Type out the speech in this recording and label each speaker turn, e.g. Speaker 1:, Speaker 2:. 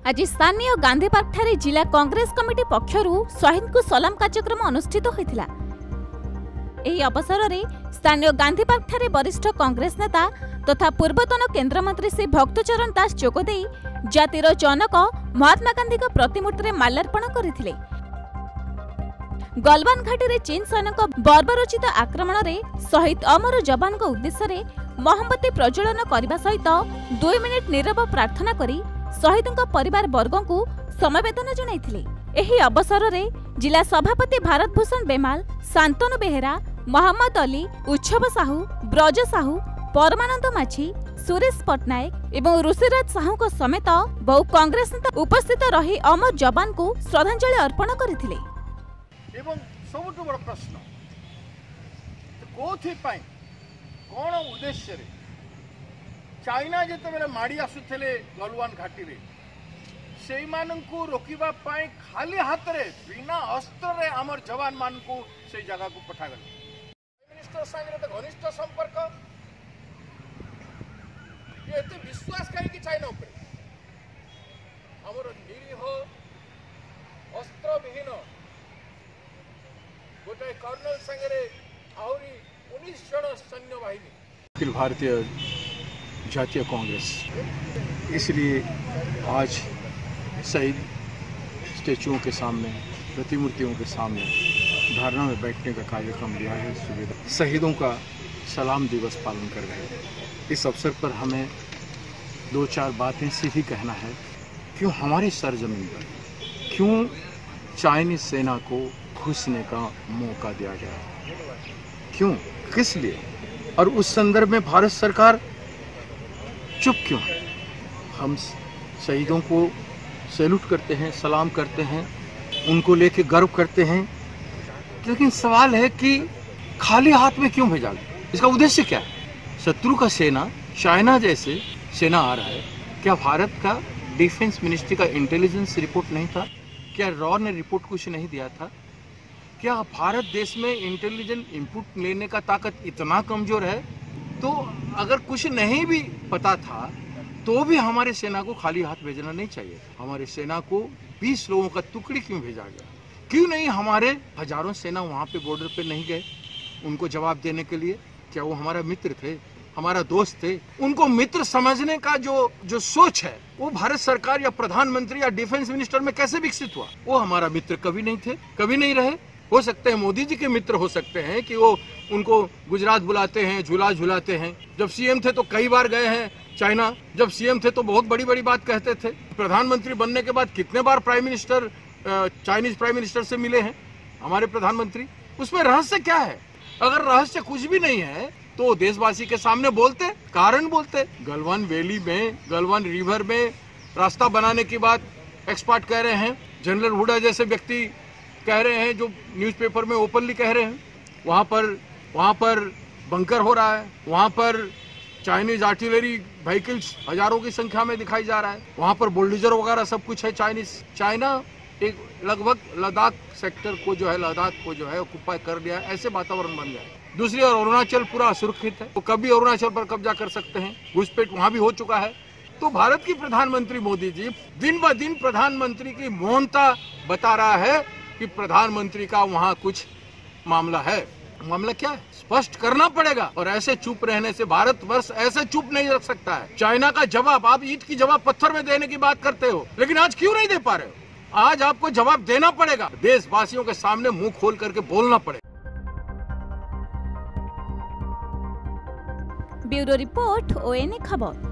Speaker 1: आज स्थानीय गांधी पार्क ठारे जिला कांग्रेस कमिटी पक्षरु शहीद को सलाम कार्यक्रम अनुष्ठित होइथिला। एही अवसर में स्थानीय गांधी पार्क ठारे वरिष्ठ कांग्रेस नेता तथा पूर्वतन केंद्र मंत्री श्री भक्तचरण दास जोगदे जातिर जनक महात्मा गांधी को प्रतिमूर्ति में माल्यार्पण करथिले। गलवान घाटी में चीन सैनिक बर्बरोचित आक्रमण में शहीद अमर जवान को उद्देश्य रे मोमबत्ती प्रज्वलन करने सहित 2 मिनिट नीरव प्रार्थना करी शहीदों परिवार वर्ग को समवेदना जनाइथिले। एही अवसर में जिला सभापति भारत भूषण बेमाल, शांतनु बेहेरा, मोहम्मद अली, उत्सव साहू, ब्रज साहू, परमानंद माछी, सुरेश पटनायक एवं ऋषिराज साहू को समेत बहु कांग्रेस नेता उपस्थित रही अमर जवान को श्रद्धांजलि अर्पण करथिले।
Speaker 2: एवं सबुठ बड़ प्रश्न कोथिपाई कौन उद्देश्य रे चाइना जिते बेले माड़ी आसुले गलवान घाटी रे से मानू रोकवा खाली हाथ रे बिना अस्त्र रे आमर जवान मान को से जगह को पठागल। प्राइम मिनिस्टर संगे तो घनिष्ठ संपर्क ये विश्वास कहीं चाइना उपर आमर निरीह अस्त्र विहीन गोटे कर्नल संगे आहरी 19 जन सैन्य बाहिनी
Speaker 3: अखिल भारतीय जातीय कांग्रेस इसलिए आज शहीद स्टैचुओं के सामने, प्रतिमूर्तियों के सामने धरना में बैठने का कार्यक्रम लिया है। सुबह शहीदों का सलाम दिवस पालन कर रहे हैं। इस अवसर पर हमें 2-4 बातें सीधी कहना है। क्यों हमारी सरजमीन पर क्यों चाइनीज सेना को घुसने का मौका दिया गया? क्यों, किस लिए? और उस संदर्भ में भारत सरकार चुप क्यों है? हम शहीदों को सैल्यूट करते हैं, सलाम करते हैं, उनको लेके गर्व करते हैं, लेकिन सवाल है कि खाली हाथ में क्यों भेजा गया? इसका उद्देश्य क्या है? शत्रु का सेना, चाइना जैसे सेना आ रहा है। क्या भारत का डिफेंस मिनिस्ट्री का इंटेलिजेंस रिपोर्ट नहीं था? क्या रॉ ने रिपोर्ट कुछ नहीं दिया था? क्या भारत देश में इंटेलिजेंट इनपुट लेने का ताकत इतना कमजोर है? तो अगर कुछ नहीं भी पता था तो भी हमारे सेना को खाली हाथ भेजना नहीं चाहिए। हमारे सेना को 20 लोगों का टुकड़ी क्यों भेजा गया? क्यों नहीं हमारे हजारों सेना वहाँ पे बॉर्डर पे नहीं गए उनको जवाब देने के लिए? क्या वो हमारा मित्र थे, हमारा दोस्त थे? उनको मित्र समझने का जो सोच है वो भारत सरकार या प्रधानमंत्री या डिफेंस मिनिस्टर में कैसे विकसित हुआ? वो हमारा मित्र कभी नहीं थे, कभी नहीं रहे। हो सकते हैं मोदी जी के मित्र हो सकते हैं कि वो उनको गुजरात बुलाते हैं, झूला झुलाते हैं। जब सीएम थे तो कई बार गए हैं चाइना। जब सीएम थे तो बहुत बड़ी बड़ी बात कहते थे। प्रधानमंत्री बनने के बाद कितने बार prime minister Chinese prime minister से मिले हैं हमारे प्रधानमंत्री? उसमें रहस्य क्या है? अगर रहस्य कुछ भी नहीं है तो देशवासी के सामने बोलते, कारण बोलते। गलवान वैली में, गलवान रिवर में रास्ता बनाने की बात एक्सपर्ट कह रहे हैं, जनरल हुडा जैसे व्यक्ति कह रहे हैं, जो न्यूज़पेपर में ओपनली कह रहे हैं। वहाँ पर बंकर हो रहा है, वहाँ पर चाइनीज आर्टिलरी व्हीकल्स हजारों की संख्या में दिखाई जा रहा है, वहाँ पर बुलडोजर वगैरह सब कुछ है। चाइना एक लगभग लद्दाख सेक्टर को जो है, लद्दाख को जो है ऑक्युपाई कर लिया है, ऐसे वातावरण बन गया है। दूसरी ओर अरुणाचल पूरा असुरक्षित है, तो कभी अरुणाचल पर कब्जा कर सकते हैं। घुसपैठ वहाँ भी हो चुका है। तो भारत की प्रधानमंत्री मोदी जी दिन ब दिन प्रधानमंत्री की मौनता बता रहा है कि प्रधानमंत्री का वहाँ कुछ मामला है। मामला क्या है? स्पष्ट करना पड़ेगा। और ऐसे चुप रहने से भारतवर्ष ऐसे चुप नहीं रख सकता है। चाइना का जवाब, आप ईंट की जवाब पत्थर में देने की बात करते हो, लेकिन आज क्यों नहीं दे पा रहे हो? आज आपको जवाब देना पड़ेगा। देशवासियों के सामने मुंह खोल करके बोलना पड़ेगा।
Speaker 1: ब्यूरो रिपोर्ट, ONA खबर।